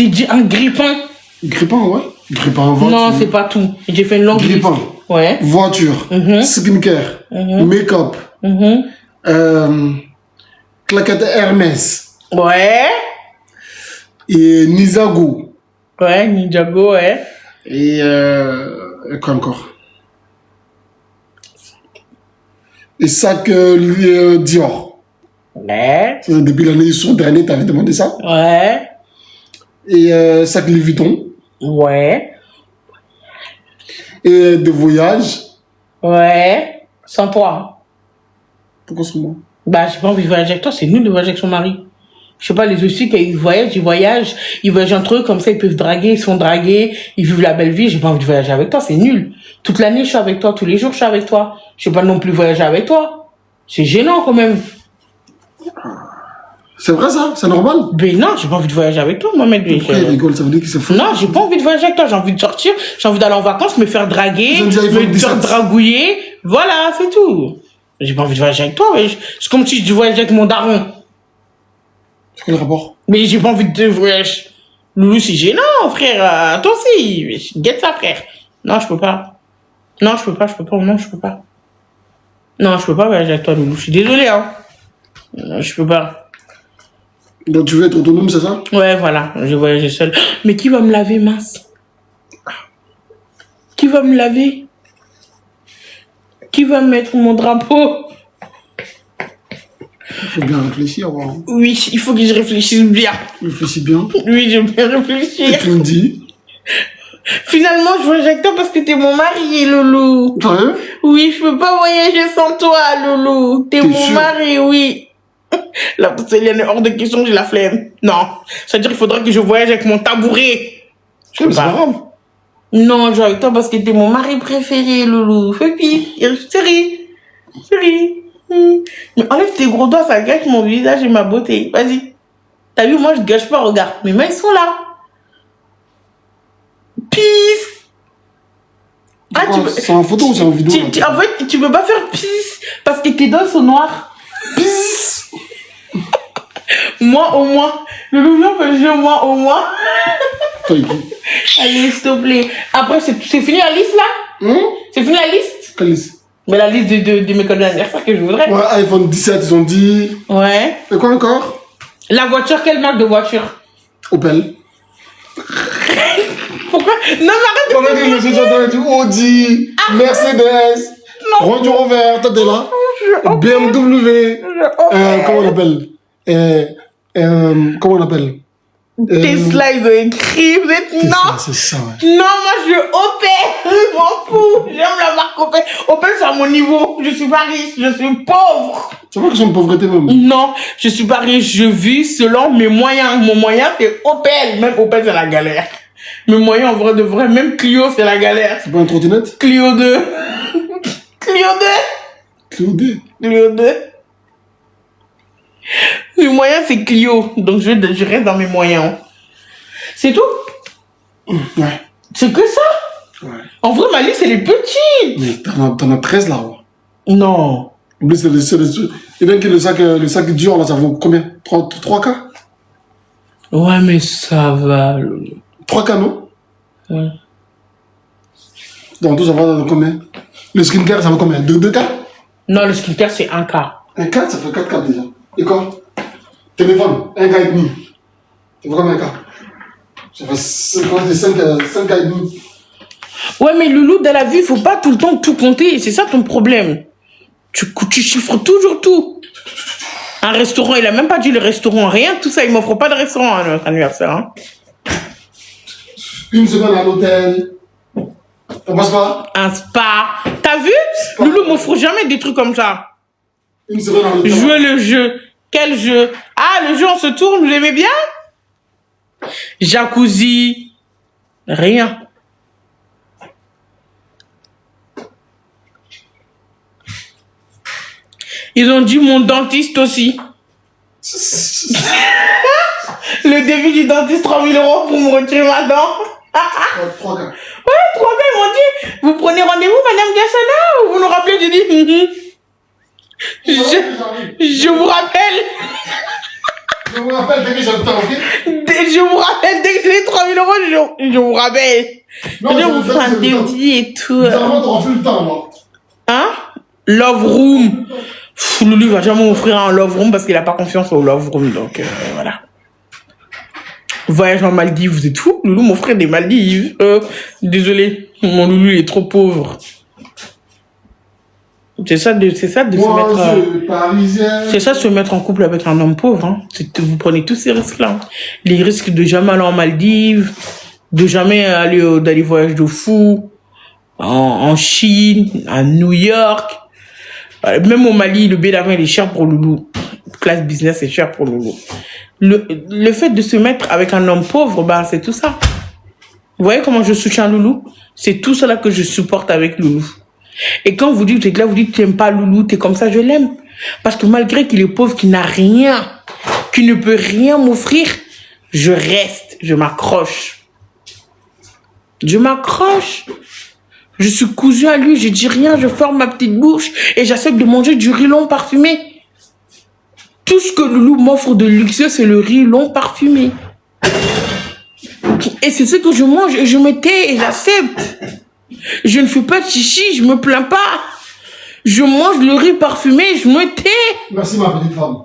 t'ai dit un grippin. Grippin, ouais. Grippin, voiture. Non, c'est pas tout. J'ai fait une longue liste. Grippin. Ouais. Voiture. Skincare. Make-up. Claquette Hermès. Ouais. Et Nizago. Ouais, Ninjago, ouais. Et quoi encore? Et sac Dior. Ouais. Depuis l'année dernière, t'avais demandé ça. Ouais. Et sac Louis Vuitton. Ouais. Et de voyage. Ouais. Sans toi. Pourquoi sans moi? Bah, j'ai pas envie de voyager avec toi, c'est nul de voyager avec son mari. Je sais pas, les aussi, quand ils voyagent entre eux, comme ça, ils peuvent draguer, ils se font draguer, ils vivent la belle vie, j'ai pas envie de voyager avec toi, c'est nul. Toute l'année, je suis avec toi, tous les jours, je suis avec toi. Je sais pas non plus voyager avec toi. C'est gênant, quand même. C'est vrai, ça? C'est normal? Ben non, j'ai pas envie de voyager avec toi, Mohamed. Pourquoi il rigole? Ça veut dire qu'il se fout? Non, j'ai pas envie de voyager avec toi, j'ai envie de sortir, j'ai envie d'aller en vacances, me faire draguer, me faire dragouiller. Voilà, c'est tout. J'ai pas envie de voyager avec toi, wesh. C'est comme si je voyageais avec mon daron. C'est quel rapport? Mais j'ai pas envie de wesh. Loulou, c'est gênant, frère. Toi aussi. Guette ça, frère. Non, je peux pas. Non, je peux pas. Non, je peux pas. Non, je peux pas voyager avec toi, Loulou. Je suis désolé, hein. Non, je peux pas. Donc tu veux être autonome, c'est ça? Ouais, voilà. Je vais voyager seule. Mais qui va me laver, mince? Qui va me laver? Qui va mettre mon drapeau? Il faut bien réfléchir, hein. Oui, il faut que je réfléchisse bien. Réfléchis bien. Oui, je vais bien réfléchir. Et tu me dis? Finalement, je voyage avec toi parce que t'es mon mari, Loulou. Sérieux? Oui, je peux pas voyager sans toi, Loulou. T'es mon sûr? mari, oui. La porcelaine est hors de question, j'ai la flemme. Non. C'est-à-dire qu'il faudra que je voyage avec mon tabouret. Je sais pas. Grave. Non, je joue avec toi parce que t'es mon mari préféré, Loulou. Fais pire. Chérie. Mais enlève tes gros doigts, ça gâche mon visage et ma beauté. Vas-y. T'as vu, moi, je gâche pas, regarde. Mes mains, ils sont là. Peace. Ah, c'est en photo ou c'est en vidéo? En fait, tu peux pas faire peace parce que tes doigts sont noirs. Peace. Moi, au moins. Loulou, non, mais je, moi, au moins. Allez, s'il te plaît. Après, c'est fini la liste, là? C'est fini la liste? Quelle liste? Mais la liste de mes codes d'anniversaire que je voudrais. Ouais, iPhone 17, ils ont dit. Ouais. Et quoi encore? La voiture, quelle marque de voiture? Opel. Pourquoi? Non, mais On a dit le sujet du Audi, Mercedes, Range Rover, toi t'es là, BMW, comment on appelle? Comment on appelle? Tesla, ils ont écrit, vous êtes Tesla, non. c'est ça, ouais. Non, moi je veux Opel, je m'en fous. J'aime la marque Opel. Opel, c'est à mon niveau. Je suis pas riche, je suis pauvre. C'est pas question de pauvreté même. Non, je suis pas riche, je vis selon mes moyens. Mon moyen, c'est Opel. Même Opel, c'est la galère. Mes moyens, en vrai de vrai, même Clio, c'est la galère. C'est pas une trottinette? Clio 2. Clio 2. Clio 2. Clio 2. Mes moyens, c'est Clio. Donc, je reste dans mes moyens. C'est tout? Ouais. C'est que ça? Ouais. En vrai, ma liste, elle est petite. Mais t'en as 13 là, ouais. Non. En plus, et bien que le sac Dior, là, ça vaut combien? 3K? Ouais, mais ça va. 3K, non? Ouais. Donc, tout ça va dans combien? Le skincare, ça vaut combien? 2K? Non, le skincare, c'est 1K. 1K, ça fait 4K déjà. Et quoi? Téléphone, 1K et demi. Ça fait combien 1K? Ça fait 5K et demi. Ouais, mais Loulou, dans la vie, il faut pas tout le temps tout compter. C'est ça ton problème. Tu chiffres toujours tout. Un restaurant, il a même pas dit le restaurant, rien, tout ça. Il m'offre pas de restaurant à notre anniversaire. Hein. Une semaine à l'hôtel. On passe pas? Un spa. T'as vu? Loulou m'offre jamais des trucs comme ça. Une semaine à l'hôtel. Jouer le jeu. Quel jeu? Ah, le jeu, on se tourne, vous aimez bien? Jacuzzi. Rien. Ils ont dit mon dentiste aussi. Le début du dentiste, 3 000 € pour me retirer ma dent. 3K. Ouais, 3K, ils m'ont dit, vous prenez rendez-vous, Madame Gassana, ou vous nous rappelez? J'ai dit, je vous rappelle. Je vous rappelle dès que j'ai le temps, ok? Je vous rappelle, dès que j'ai les 3000 euros, je vous rappelle. Non, Je vous ferai un défi et tout. Bizarrement, t'auras plus le temps, moi. Hein? Love Room. Pff, Loulou va jamais m'offrir un Love Room parce qu'il a pas confiance au Love Room. Donc, voilà. Voyage en Maldives, vous êtes fous? Loulou m'offrait des Maldives. Désolé, mon Loulou il est trop pauvre. C'est ça de se mettre. Parisien. C'est ça de se mettre en couple avec un homme pauvre. Hein. Vous prenez tous ces risques-là. Hein. Les risques de jamais aller en Maldives, de jamais aller dans des voyages de fou, en Chine, à New York. Même au Mali, le billet d'avion il est cher pour Loulou. Classe business est cher pour Loulou. Le fait de se mettre avec un homme pauvre, bah, c'est tout ça. Vous voyez comment je soutiens Loulou? C'est tout cela que je supporte avec Loulou. Et quand vous dites, là, vous dites, tu n'aimes pas Loulou, t'es comme ça, je l'aime. Parce que malgré qu'il est pauvre, qu'il n'a rien, qu'il ne peut rien m'offrir, je reste, je m'accroche. Je m'accroche. Je suis cousu à lui, je dis rien, je ferme ma petite bouche et j'accepte de manger du riz long parfumé. Tout ce que Loulou m'offre de luxueux, c'est le riz long parfumé. Et c'est ce que je mange et je me tais et j'accepte. Je ne fais pas de chichi, je me plains pas. Je mange le riz parfumé, je me tais. Merci ma petite femme.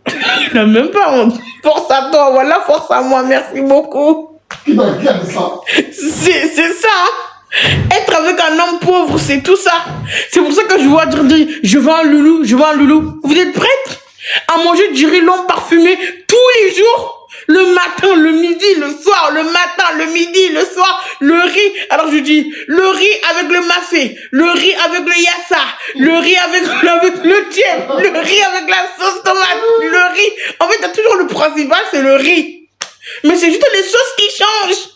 Il n'a même pas honte. Force à toi, voilà, force à moi, merci beaucoup. Qui t'a dit ça? C'est ça. Être avec un homme pauvre, c'est tout ça. C'est pour ça que je vois dire, je veux un Loulou, je veux un Loulou. Vous êtes prête à manger du riz long parfumé tous les jours? Le matin, le midi, le soir, le matin, le midi, le soir, le riz. Alors je dis, le riz avec le mafé, le riz avec le yassa, le riz avec le tiep, le riz avec la sauce tomate, le riz. En fait, t'as toujours le principal, c'est le riz. Mais c'est juste les sauces qui changent.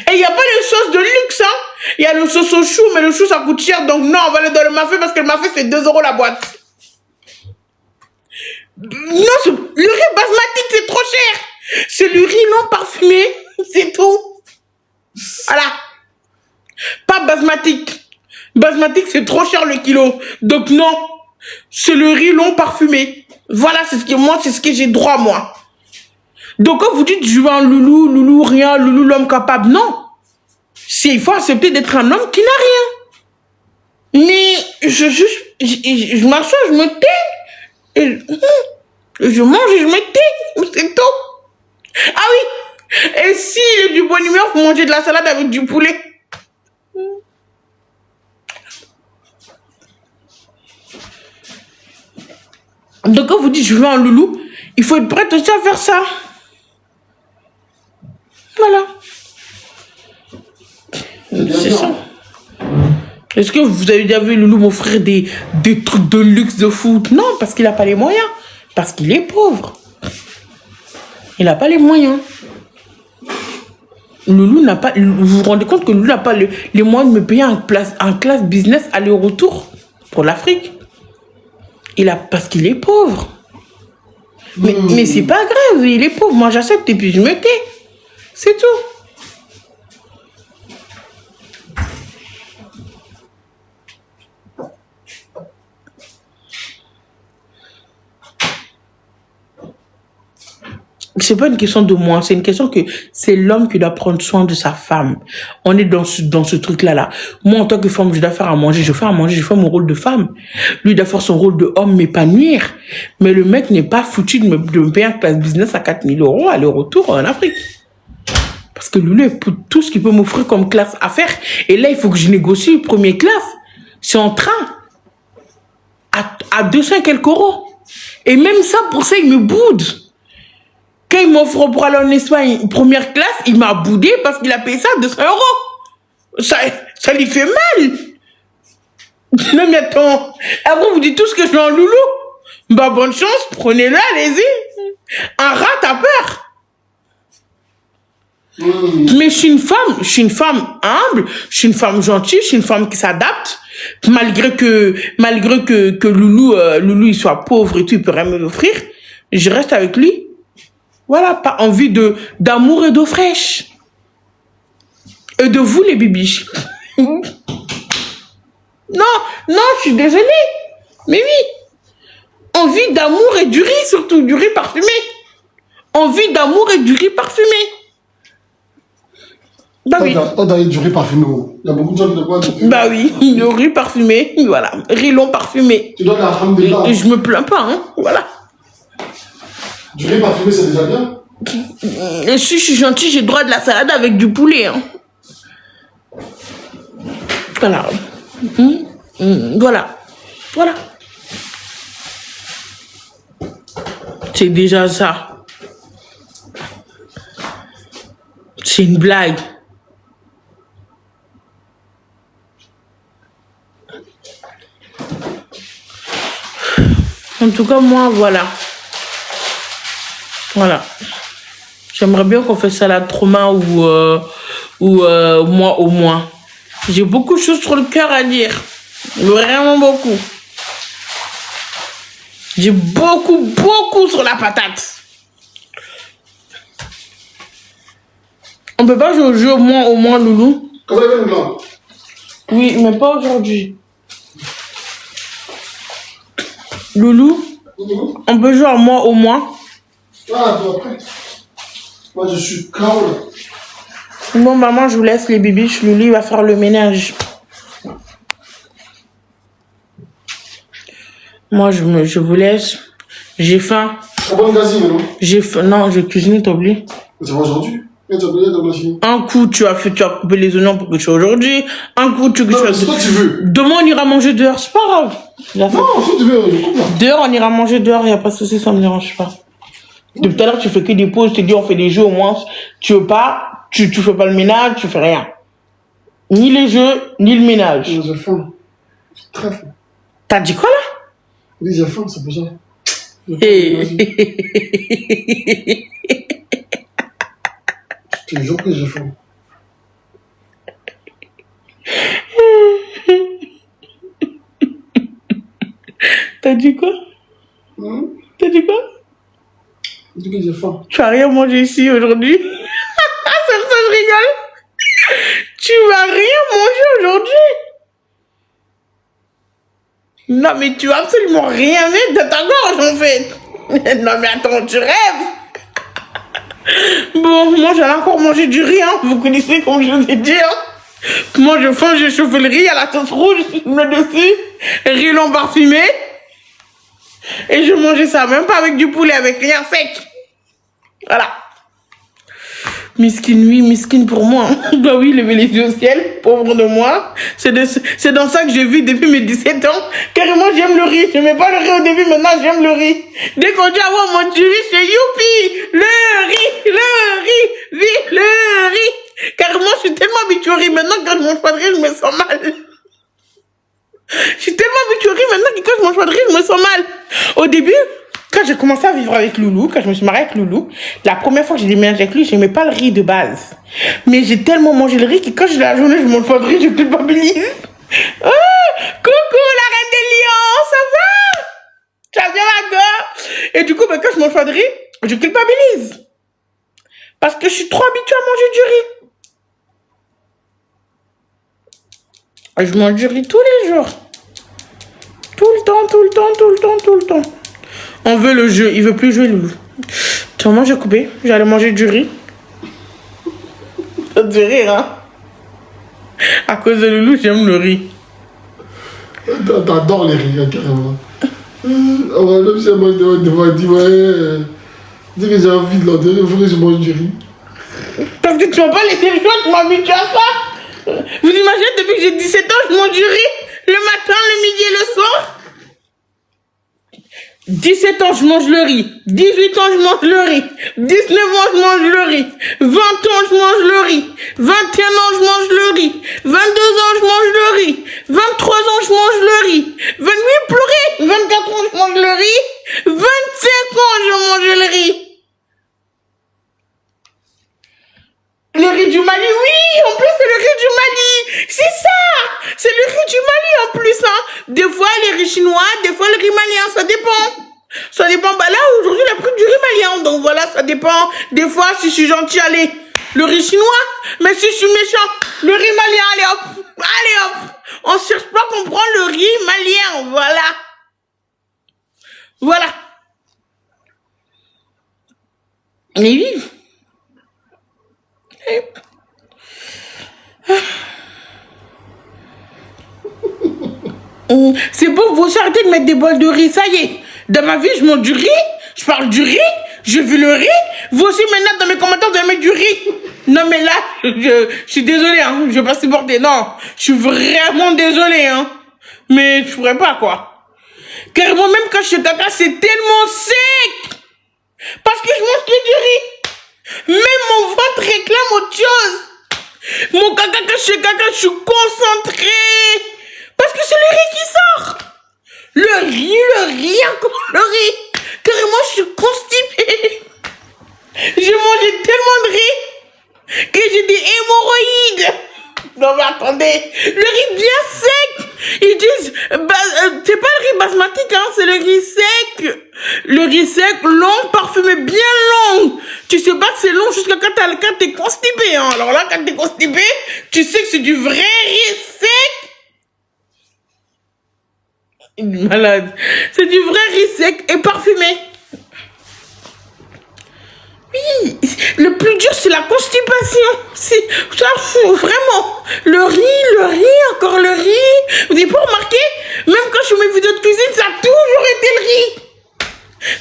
Et il n'y a pas les sauces de luxe, hein. Il y a le sauce au chou, mais le chou ça coûte cher, donc non, on va aller dans le mafé parce que le mafé c'est 2 € la boîte. Non, le riz basmati c'est trop cher. C'est le riz non parfumé, c'est tout. Voilà. Pas basmatique. Basmatique, c'est trop cher le kilo. Donc non, c'est le riz non parfumé. Voilà, c'est ce que moi, c'est ce que j'ai droit, moi. Donc quand vous dites, je veux un Loulou, Loulou rien, Loulou l'homme capable, non. Il faut accepter d'être un homme qui n'a rien. Mais je m'assois, je me tais. Et, je mange et je me tais. C'est tout. Ah oui, et si il est du bonne humeur, faut manger de la salade avec du poulet. Donc quand vous dites je veux un Loulou, il faut être prêt aussi à faire ça. Voilà. C'est ça. Est-ce que vous avez déjà vu Loulou m'offrir des trucs de luxe de fou? Non, parce qu'il n'a pas les moyens. Parce qu'il est pauvre. Il n'a pas les moyens. Loulou n'a pas... Vous vous rendez compte que Loulou n'a pas les moyens de me payer en classe business aller-retour pour l'Afrique. Parce qu'il est pauvre. Mais c'est pas grave, il est pauvre. Moi, j'accepte et puis je me tais. C'est tout. C'est pas une question de moi, c'est une question que c'est l'homme qui doit prendre soin de sa femme. On est dans ce truc-là. Moi, en tant que femme, je dois faire à manger, je fais à manger, je fais mon rôle de femme. Lui doit faire son rôle de homme, m'épanouir. Mais le mec n'est pas foutu de me payer un classe business à 4 000 € aller-retour en Afrique. Parce que lui, pour tout ce qu'il peut m'offrir comme classe à faire. Et là, il faut que je négocie première classe. C'est en train. À 200 quelques €. Et même ça, pour ça, il me boude. Quand il m'offre pour aller en Espagne première classe, il m'a boudé parce qu'il a payé ça 200 €. Ça lui fait mal. Non mais attends, après vous dites tout ce que je veux en Loulou. Bah bonne chance, prenez-le, allez-y. Un rat, t'as peur. Mais je suis une femme humble, je suis une femme gentille, je suis une femme qui s'adapte. Malgré que Loulou il soit pauvre et tout, il peut rien me l'offrir. Je reste avec lui. Voilà, pas envie d'amour et d'eau fraîche. Et de vous, les bibiches. Non, je suis désolée. Mais oui. Envie Envie d'amour et du riz, surtout du riz parfumé. Envie d'amour et du riz parfumé. Bah oui. Toi, t'as du riz parfumé. Il y a beaucoup de gens qui ne voient pas. Bah oui, le riz parfumé, voilà. Riz long parfumé. Tu dois la rame de là. Et je me plains pas, hein, voilà. Du riz parfumé, c'est déjà bien. Et si je suis gentille, j'ai droit de la salade avec du poulet, hein. Voilà. Voilà. Voilà. C'est déjà ça. C'est une blague. En tout cas, moi, voilà. Voilà. J'aimerais bien qu'on fasse salade trauma ou moi au moins. J'ai beaucoup de choses sur le cœur à dire. Vraiment beaucoup. J'ai beaucoup sur la patate. On peut pas jouer au jeu au moins, Loulou. Comment elle est là? Oui, mais pas aujourd'hui. Loulou, on peut jouer à moi au moins. Ah, toi après. Moi, je suis KO là. Bon, maman, je vous laisse les bibiches. Loulou, il va faire le ménage. Moi, je vous laisse. J'ai faim. C'est bon, gazine, non? J'ai faim. Non, je cuisine, t'as oublié. C'est aujourd'hui. Tu as oublié dans la machine. Un coup, tu as coupé les oignons pour que je sois aujourd'hui. Un coup, tu Non, c'est toi, tu veux. Demain, on ira manger dehors, c'est pas grave. Non, si tu veux, je coupe là. Dehors, on ira manger dehors, il n'y a pas de souci, ça me dérange pas. Depuis tout à l'heure, tu fais que des pauses, tu te dis, on fait des jeux au moins. Tu veux pas, tu fais pas le ménage, tu fais rien. Ni les jeux, ni le ménage. J'ai faim. J'ai très faim. T'as dit quoi là? Oui, j'ai faim, c'est pour ça. Je te jure que j'ai faim. T'as dit quoi? T'as dit quoi? Je dis que j'ai faim. Tu vas rien manger ici aujourd'hui? C'est pour ça que je rigole. Tu vas rien manger aujourd'hui? Non, mais tu vas absolument rien mettre dans ta gorge en fait. Non, mais attends, tu rêves? Bon, moi j'allais encore manger du riz, hein. Vous connaissez comme je vous ai dit, hein. Moi je faim, j'ai chauffé le riz à la sauce rouge, je mets dessus, riz long parfumé. Et je mangeais ça, même pas avec du poulet, avec rien sec. Voilà. Miskin, oui, miskin pour moi. Bah oui, lever les yeux au ciel, pauvre de moi. C'est dans ça que j'ai vu depuis mes 17 ans. Carrément, j'aime le riz. Je mets pas le riz au début, maintenant j'aime le riz. Dès qu'on dit avoir mon riz, c'est youpi. Le riz, oui, le riz. Carrément, je suis tellement habituée au riz. Maintenant, quand je mange pas de riz, je me sens mal. Je suis tellement habituée au riz, maintenant que quand je mange pas de riz, je me sens mal. Au début, quand j'ai commencé à vivre avec Loulou, quand je me suis mariée avec Loulou, la première fois que j'ai déménagé avec lui, je n'aimais pas le riz de base. Mais j'ai tellement mangé le riz que quand j'ai la journée, je ne mange pas de riz, je culpabilise. Oh, coucou la reine des lions, ça va? Tu vas bien ma gueule? Et du coup, quand je mange pas de riz, je culpabilise. Parce que je suis trop habituée à manger du riz. Je mange du riz tous les jours. Tout le temps. On veut le jeu, il veut plus jouer Loulou. Tu vois, moi j'ai coupé, j'allais manger du riz. Ça te fait rire, hein? À cause de Loulou, j'aime le riz. T'adores les riz, carrément. Même si elle mange devant, elle dit, ouais, dis que j'ai envie de l'enterrer, il faut que je mange du riz. Parce que tu vas pas laisser le choix, tu m'habitues à ça. Vous imaginez, depuis que j'ai 17 ans, je mange du riz le matin, le midi et le soir. 17 ans, je mange le riz. 18 ans, je mange le riz. 19 ans, je mange le riz. 20 ans, je mange le riz. 21 ans, je mange le riz. 22 ans, je mange le riz. 23 ans, je mange le riz. 28, pleurer. 24 ans, je mange le riz. 25 ans, je mange le riz. Le riz du Mali, oui, en plus c'est le riz du Mali, c'est ça, c'est le riz du Mali en plus, hein. Des fois les riz chinois, des fois le riz malien, ça dépend. Ça dépend, bah là aujourd'hui on a pris du riz malien, donc voilà, ça dépend. Des fois si je suis gentil, allez, le riz chinois, mais si je suis méchant, le riz malien, allez hop, on cherche pas qu'on prend le riz malien, voilà. Voilà. Mais oui. C'est bon, vous arrêtez de mettre des bols de riz, ça y est. Dans ma vie, je mange du riz, je parle du riz, je vis le riz. Vous aussi, maintenant, dans mes commentaires, vous allez mettre du riz. Non, mais là, je suis désolée, hein, je vais pas supporter. Non, je suis vraiment désolée, hein. Mais je pourrais pas, quoi. Carrément, même quand je suis caca, c'est tellement sec. Parce que je mange que du riz. Même mon ventre réclame autre chose. Mon caca, quand je suis caca, je suis concentrée. Parce que c'est le riz qui sort. Le riz, encore le riz. Carrément, je suis constipée. J'ai mangé tellement de riz que j'ai des hémorroïdes. Non mais attendez, le riz bien sec. Ils disent, c'est pas le riz basmatique, hein, c'est le riz sec. Le riz sec, long, parfumé, bien long. Tu sais pas que c'est long jusqu'à quand t'es constipé, hein. Alors là, quand t'es constipé, tu sais que c'est du vrai riz sec. Malade. C'est du vrai riz sec et parfumé. Oui, le plus dur, c'est la constipation. C'est ça fout, vraiment. Le riz, encore le riz. Vous n'avez pas remarqué? Même quand je fais mes vidéos de cuisine, ça a toujours été le riz.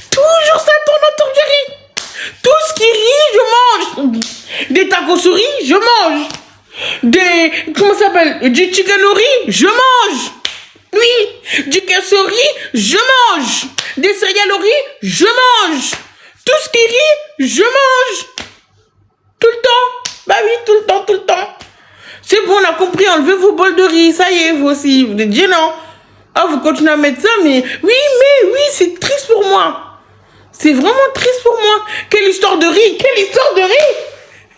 Toujours ça tourne autour du riz. Tout ce qui rit, je mange. Des tacos au riz, je mange. Comment ça s'appelle? Du chicken au riz, je mange. Oui, du queso au riz, je mange. Des céréales au riz, je mange. Tout ce qui rit, je mange. Tout le temps. Bah oui, tout le temps. C'est bon, on a compris, enlevez vos bols de riz, ça y est, vous aussi. Vous êtes gênants. Ah, vous continuez à mettre ça, mais oui, c'est triste pour moi. C'est vraiment triste pour moi. Quelle histoire de riz, quelle histoire de riz.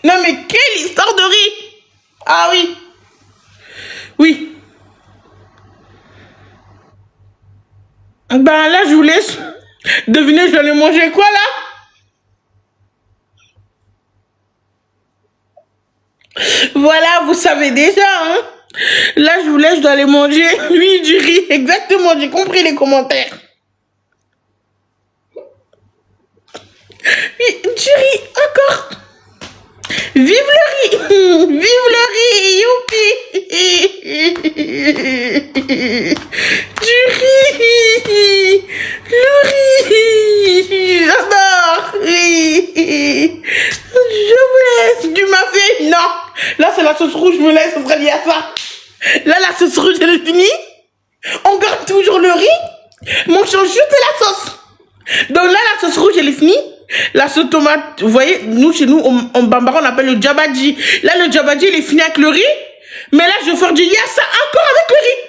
Non, mais quelle histoire de riz. Ah oui. Oui. Ben là, je vous laisse. Devinez, je vais aller manger quoi là? Voilà, vous savez déjà, hein. Là, je vous laisse, je dois aller manger. Oui, du riz, exactement, j'ai compris les commentaires. Oui, du riz, encore. Vive le riz. Vive le riz, youpi. Du riz. Le riz. J'adore. Oui. Je vous laisse. Du mafé, non. Là, c'est la sauce rouge, je me laisse, ça serait lié à ça. Là, la sauce rouge, elle est finie. On garde toujours le riz. Mais on change juste la sauce. Donc là, la sauce rouge, elle est finie. La sauce tomate, vous voyez, nous, chez nous, en Bambara, on appelle le djabadji. Là, le djabadji, il est fini avec le riz. Mais là, je vais faire du yassa encore avec le riz.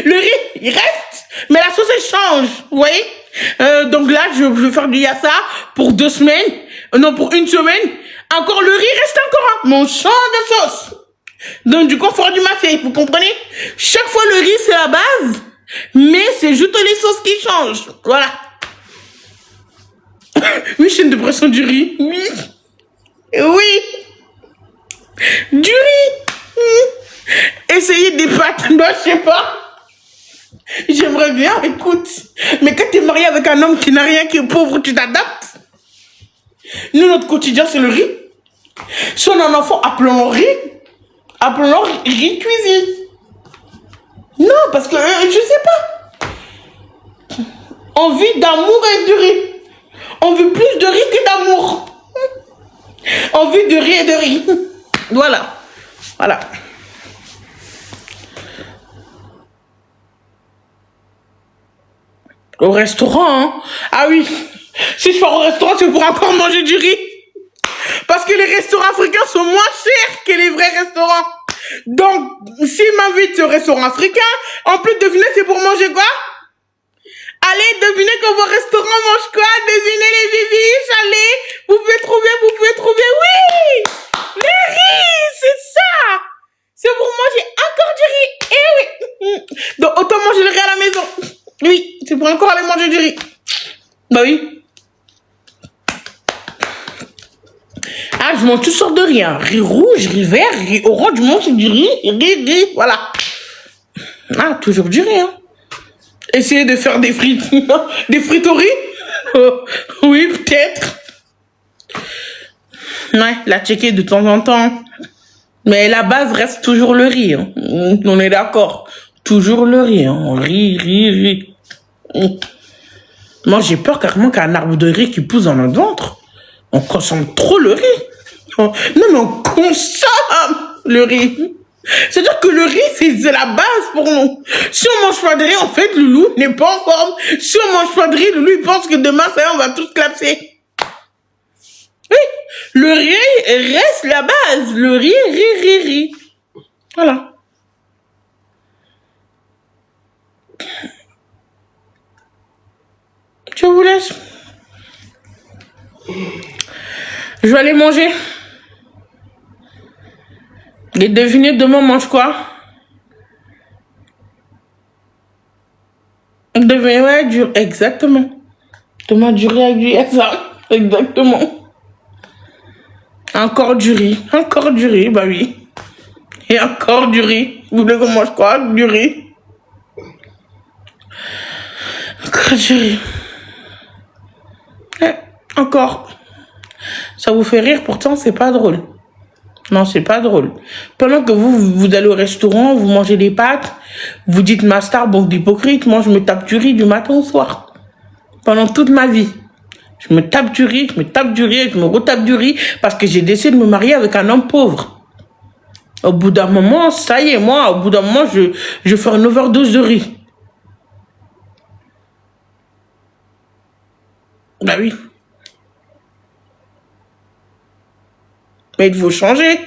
Le riz, il reste, mais la sauce, elle change. Vous voyez? Donc là, je vais faire du yassa pour 2 semaines. Non, pour 1 semaine. Encore le riz reste encore, hein. Mais on change de sauce. Donc, du coup, on fera du mafé, vous comprenez? Chaque fois, le riz, c'est la base. Mais c'est juste les sauces qui changent. Voilà. Oui, chaîne de pression du riz. Oui. Oui. Du riz. Essayez des pâtes. Bah, je sais pas. J'aimerais bien, écoute. Mais quand t'es marié avec un homme qui n'a rien, qui est pauvre, tu t'adaptes. Nous, notre quotidien, c'est le riz. Si on a un enfant, appelons-le riz. Appelons-le riz cuisine. Non, parce que, je sais pas. On vit d'amour et de riz. On veut plus de riz que d'amour. On veut de riz et de riz. Voilà. Voilà. Au restaurant, hein? Ah oui. Si je pars au restaurant, c'est pour encore manger du riz. Parce que les restaurants africains sont moins chers que les vrais restaurants. Donc, s'ils m'invitent au restaurant africain, en plus, devinez, c'est pour manger quoi? Allez, devinez que vos restaurants mangent quoi? Devinez les viviches, allez. Vous pouvez trouver, oui. Le riz, c'est ça. C'est pour manger encore du riz. Eh oui. Donc, autant manger le riz à la maison. Oui, c'est pour encore aller manger du riz. Bah oui. Ah, je mange toutes sortes de riz. Hein. Riz rouge, riz vert, riz orange, je mange du riz, voilà. Ah, toujours du riz, hein. Essayer de faire des frites. Des frites au riz? Oui, peut-être. Ouais, la checker de temps en temps. Mais la base reste toujours le riz. Hein. On est d'accord. Toujours le riz. Hein. On rit. Moi, j'ai peur carrément qu'un arbre de riz qui pousse dans notre ventre. On consomme trop le riz. Non, mais on consomme le riz. C'est-à-dire que le riz, c'est la base pour nous. Si on mange pas de riz, en fait, Loulou n'est pas en forme. Si on mange pas de riz, Loulou, il pense que demain, ça y est, on va tous clapser. Oui, le riz reste la base. Le riz. Voilà. Je vous laisse. Je vais aller manger. Et devinez, demain, on mange quoi? Devinez, ouais, exactement. Demain, du riz avec du ça. Exactement. Encore du riz, bah oui. Et encore du riz. Vous voulez qu'on mange quoi? Du riz. Encore du riz. Encore. Ça vous fait rire, pourtant, c'est pas drôle. Non, c'est pas drôle. Pendant que vous allez au restaurant, vous mangez des pâtes, vous dites ma star, banque d'hypocrite, moi je me tape du riz du matin au soir. Pendant toute ma vie. Je me tape du riz, je me retape du riz parce que j'ai décidé de me marier avec un homme pauvre. Au bout d'un moment, ça y est, moi, au bout d'un moment, je fais une overdose de riz. Bah oui. Mais il faut changer.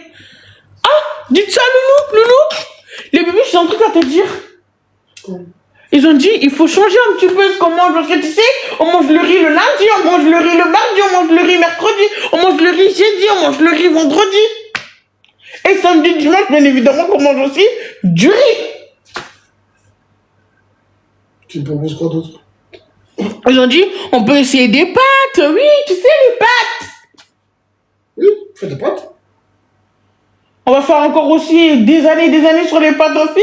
Ah, dites ça, Loulou. Les bébés, j'ai un truc à te dire. Ils ont dit, il faut changer un petit peu ce qu'on mange. Parce que tu sais, on mange le riz le lundi, on mange le riz le mardi, on mange le riz mercredi, on mange le riz jeudi, on mange le riz vendredi. Et samedi, dimanche, bien évidemment, qu'on mange aussi du riz. Tu me proposes quoi d'autre? Ils ont dit, on peut essayer des pâtes. Oui, tu sais, les pâtes. Oui, fais des pâtes. On va faire encore aussi des années sur les pâtes aussi.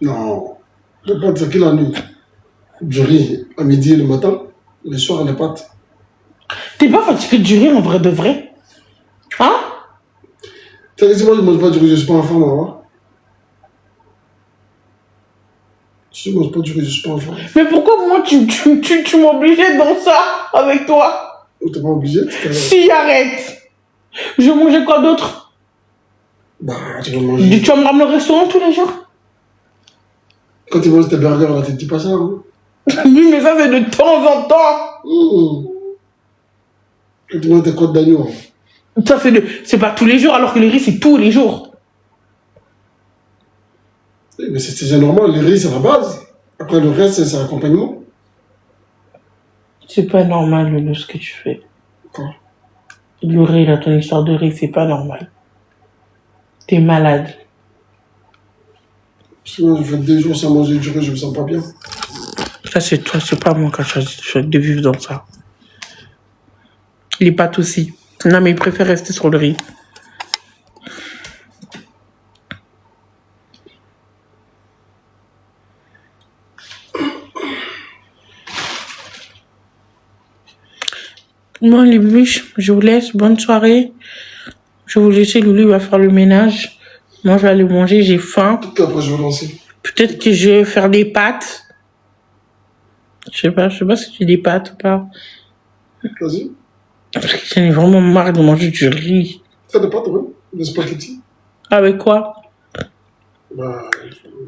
Non, les pâtes, c'est qu'il la nuit. Du riz à midi et le matin, le soir, les pâtes. T'es pas fatigué du riz en vrai de vrai? Hein? T'as dit, moi, je ne mange pas du riz, je ne suis pas enfant, moi. Si je ne mange pas du riz, je ne suis pas enfant. Mais pourquoi moi, tu m'obligeais dans ça avec toi? T'es pas obligé? Si, arrête. Je vais manger quoi d'autre? Bah, tu vas manger. Tu vas me ramener au restaurant tous les jours? Quand tu manges tes burgers, là, tu ne dis pas ça, hein? Oui, mais ça, c'est de temps en temps. Quand tu manges tes côtes d'agneau. Ça, c'est pas tous les jours, alors que le riz, c'est tous les jours. Oui, mais c'est déjà normal, le riz, c'est la base. Après, le reste, c'est l'accompagnement. C'est pas normal, Lolo, ce que tu fais. Quoi? Le riz, là, ton histoire de riz, c'est pas normal. T'es malade. Sinon, je fais 2 jours sans manger du riz, je me sens pas bien. Ça, c'est toi, c'est pas moi qui ai choisi de vivre dans ça. Les pâtes aussi. Non, mais il préfère rester sur le riz. Bon, les biches, je vous laisse. Bonne soirée. Je vais vous laisser. Loulou va faire le ménage. Moi, je vais aller manger. J'ai faim. Peut-être qu'après, je vais lancer. Peut-être que je vais faire des pâtes. Je sais pas si tu dis des pâtes ou pas. Vas-y. Parce que j'en ai vraiment marre de manger du riz. Fais des pâtes, oui. Des spaghettis. Avec quoi? Bah,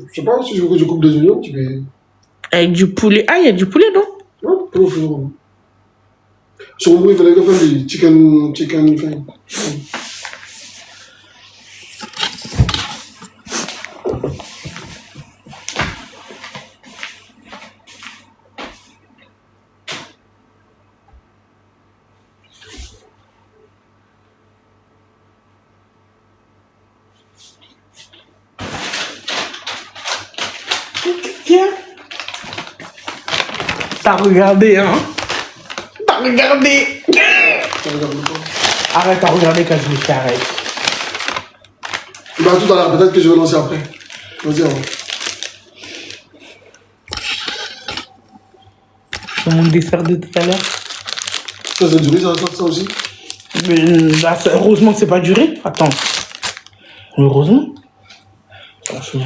je sais pas, si je veux que je coupe des oignons, tu peux. Avec du poulet. Ah, il y a du poulet, non? Ouais, pour faire. Sur le il fallait faire des chicken. Tiens. T'as regardé, hein? T'as regardé. Arrête à regarder quand je me fais arrêter. Bah, tout à l'heure, peut-être que je vais lancer après. Vas-y, avant. Mon dessert de tout à l'heure. Ça, c'est du riz, ça aussi. Bah, heureusement que c'est pas du riz. Attends. Heureusement. Franchement.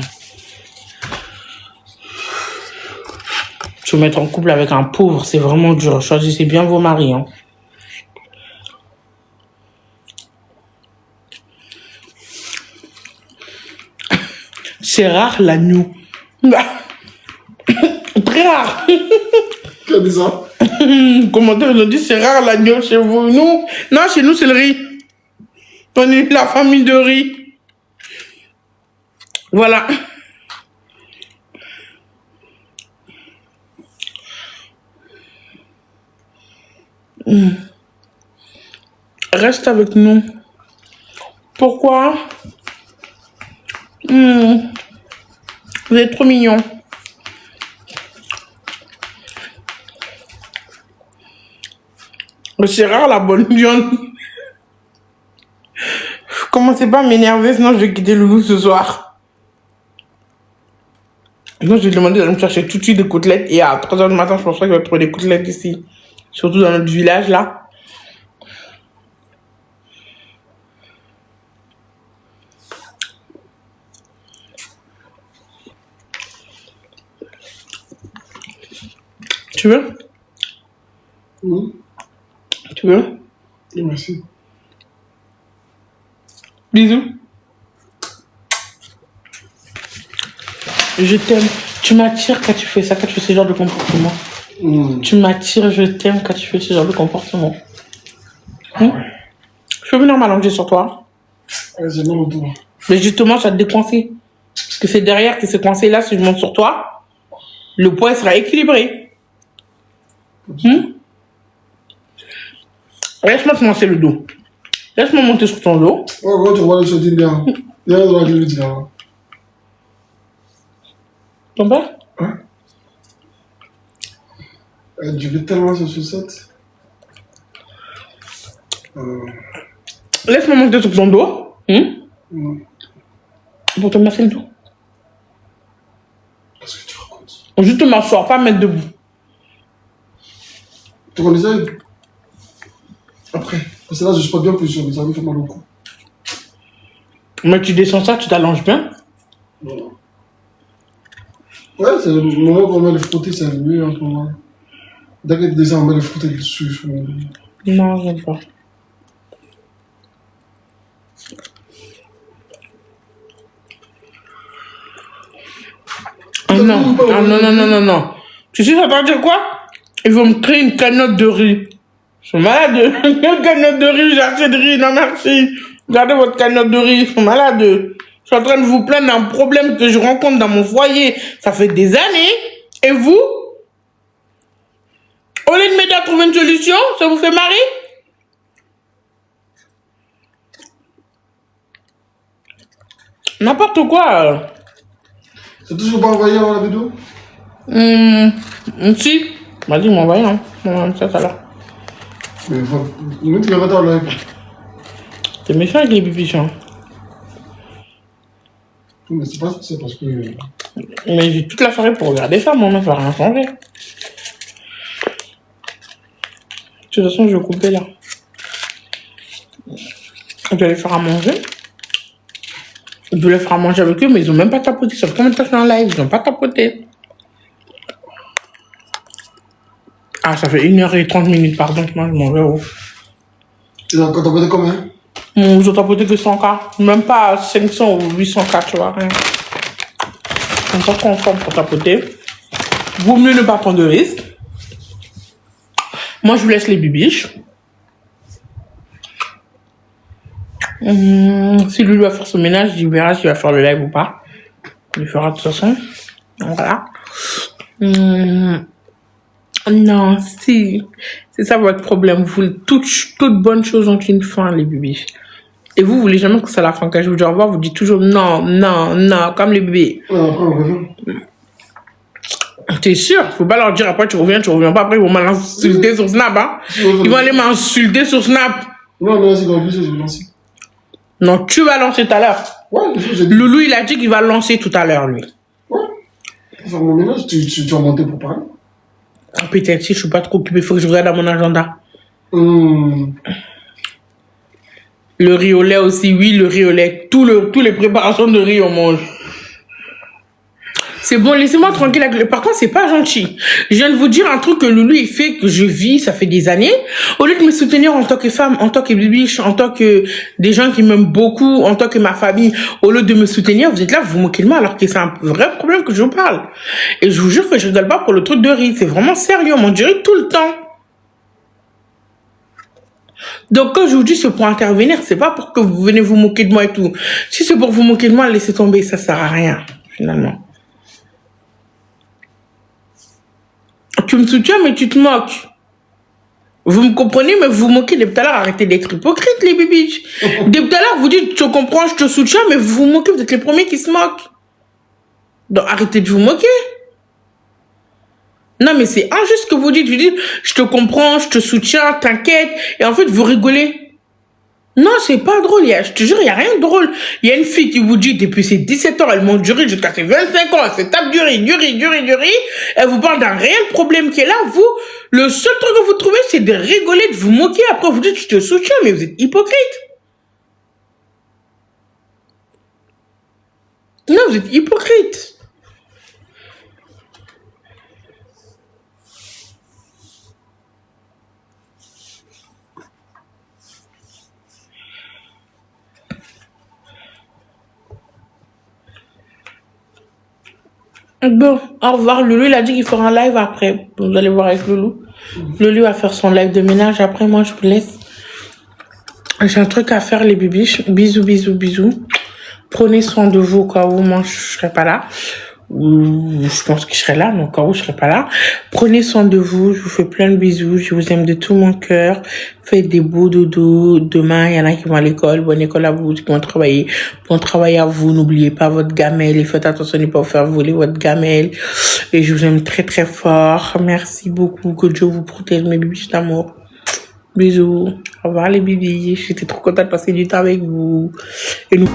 Se mettre en couple avec un pauvre, c'est vraiment dur. Choisissez bien vos maris. Hein. C'est rare l'agneau. Très rare. Qui a dit ça? Commentaire, ils ont dit c'est rare l'agneau chez vous. Nous, non, chez nous, c'est le riz. On est la famille de riz. Voilà. Reste avec nous. Pourquoi? Vous êtes trop mignons. C'est rare la bonne viande. Commencez pas à m'énerver, sinon je vais quitter Loulou ce soir. Sinon, je vais demander d'aller me chercher tout de suite des côtelettes. Et à 3h du matin, je pense pas qu'il va trouver des côtelettes ici. Surtout dans notre village là. Tu veux? Tu veux? Oui, merci. Bisous. Je t'aime. Tu m'attires quand tu fais ça, quand tu fais ce genre de comportement. Tu m'attires, je t'aime quand tu fais ce genre de comportement. Je peux venir m'allonger sur toi. J'ai mal au dos. Mais justement, ça te décoincer. Parce que c'est derrière qui s'est coincé là, si je monte sur toi, le poids sera équilibré. Laisse-moi te masser le dos. Laisse-moi monter sur ton dos. Ouais, tu vois le shooting bien. Il y a un droit de le dire. Ton père? Je vais tellement sur sucette. Laisse-moi monter sur ton dos. Pour te masser le dos. Qu'est-ce que tu racontes? Juste te m'asseoir, pas mettre debout. Tu connais ça? Après. Parce que là, je suis pas bien positionné. Ça me fait mal au cou. Mais tu descends ça, tu t'allonges bien. Ouais, c'est le moment où on met les frotter, c'est mieux en ce moment. Dès que tu descends, on met les frotter dessus. Non, j'aime pas. Ah non. Ah non, non, non, non, non. Tu sais, ça veut dire quoi? Ils vont me créer une cagnotte de riz. Ils sont malades. Une cagnotte de riz, j'ai assez de riz, non merci. Regardez votre cagnotte de riz, ils sont malades. Je suis en train de vous plaindre d'un problème que je rencontre dans mon foyer. Ça fait des années. Et vous? Au lieu de m'aider à trouver une solution, ça vous fait marrer? N'importe quoi. C'est toujours pas envoyé dans la vidéo? Si. Vas-y, m'envoie, hein. Ça là. Mais nous, tu l'as pas là. T'es méchant avec les bibichons. Mais c'est pas ça, c'est parce que. Mais j'ai toute la soirée pour regarder ça, moi, ça va rien changer. De toute façon, je vais couper là. Je vais les faire à manger. Je vais les faire à manger avec eux, mais ils ont même pas tapoté. Ça fait combien de temps que je suis en live? Ils ont pas tapoté. Ah, ça fait 1h30, pardon. Moi, je m'en vais. Oh. Tu as tapoté combien? Ils ont tapoté que 100K. Même pas 500 ou 800K, tu vois, rien. Ils sont pas conformes pour tapoter. Vaut mieux ne pas prendre de risques. Moi, je vous laisse les bibiches. Si lui va faire son ménage, il verra s'il va faire le live ou pas. Il le fera de toute façon. Voilà. Non, si. C'est ça votre problème. Vous, toutes bonnes choses ont une fin, les bibiches. Et vous voulez jamais que ça la fin. Quand je vous dis au revoir, vous dites toujours non, non, non, comme les bébés. Après, on revient. T'es sûr? Faut pas leur dire après tu reviens pas. Après, ils vont m'insulter sur Snap, hein. Ils vont aller m'insulter sur Snap. Non, mais là, c'est compliqué, je vais lancer. Non, tu vas lancer tout à l'heure. Ouais, j'ai dit. Loulou, il a dit qu'il va lancer tout à l'heure, lui. Ouais. Pour faire mon ménage, tu vas monter pour parler. Peut-être si je suis pas trop occupée, il faut que je regarde à mon agenda. Le riz au lait aussi, oui, le riz au lait. Tous les préparations de riz, on mange. C'est bon, laissez-moi tranquille avec le... Par contre, c'est pas gentil. Je viens de vous dire un truc que Loulou, il fait, que je vis, ça fait des années. Au lieu de me soutenir en tant que femme, en tant que bibiche, en tant que des gens qui m'aiment beaucoup, en tant que ma famille, au lieu de me soutenir, vous êtes là, vous vous moquez de moi, alors que c'est un vrai problème que je vous parle. Et je vous jure que je rigole pas pour le truc de riz. C'est vraiment sérieux, on dirait tout le temps. Donc, quand je vous dis c'est pour intervenir, c'est pas pour que vous venez vous moquer de moi et tout. Si c'est pour vous moquer de moi, laissez tomber, ça sert à rien, finalement. Tu me soutiens, mais tu te moques. Vous me comprenez, mais vous vous moquez depuis tout à l'heure. Arrêtez d'être hypocrite, les bibiches. Depuis tout à l'heure, vous dites, je te comprends, je te soutiens, mais vous vous moquez, vous êtes les premiers qui se moquent. Donc, arrêtez de vous moquer. Non, mais c'est injuste ce que vous dites. Vous dites, je te comprends, je te soutiens, t'inquiète. Et en fait, vous rigolez. Non, c'est pas drôle. Je te jure, il n'y a rien de drôle. Il y a une fille qui vous dit, depuis ses 17 ans, elle mange du riz jusqu'à ses 25 ans, elle se tape du riz. Elle vous parle d'un réel problème qui est là. Vous, le seul truc que vous trouvez, c'est de rigoler, de vous moquer. Après, vous dites, je te soutiens, mais vous êtes hypocrite. Non, vous êtes hypocrite. Bon, au revoir. Loulou, il a dit qu'il fera un live après. Vous allez voir avec Loulou. Loulou va faire son live de ménage. Après, moi, je vous laisse. J'ai un truc à faire, les bibiches. Bisous, bisous, bisous. Prenez soin de vous au cas où moi, je serai pas là. Je pense que je serai là, mais au cas où je serai pas là. Prenez soin de vous. Je vous fais plein de bisous. Je vous aime de tout mon cœur. Faites des beaux doudous. Demain, il y en a qui vont à l'école. Bonne école à vous, qui vont travailler. Bon travail à vous. N'oubliez pas votre gamelle. Et faites attention de ne pas vous faire voler votre gamelle. Et je vous aime très, très fort. Merci beaucoup. Que Dieu vous protège, mes bibiches d'amour. Bisous. Au revoir, les bibis. J'étais trop contente de passer du temps avec vous. Et nous...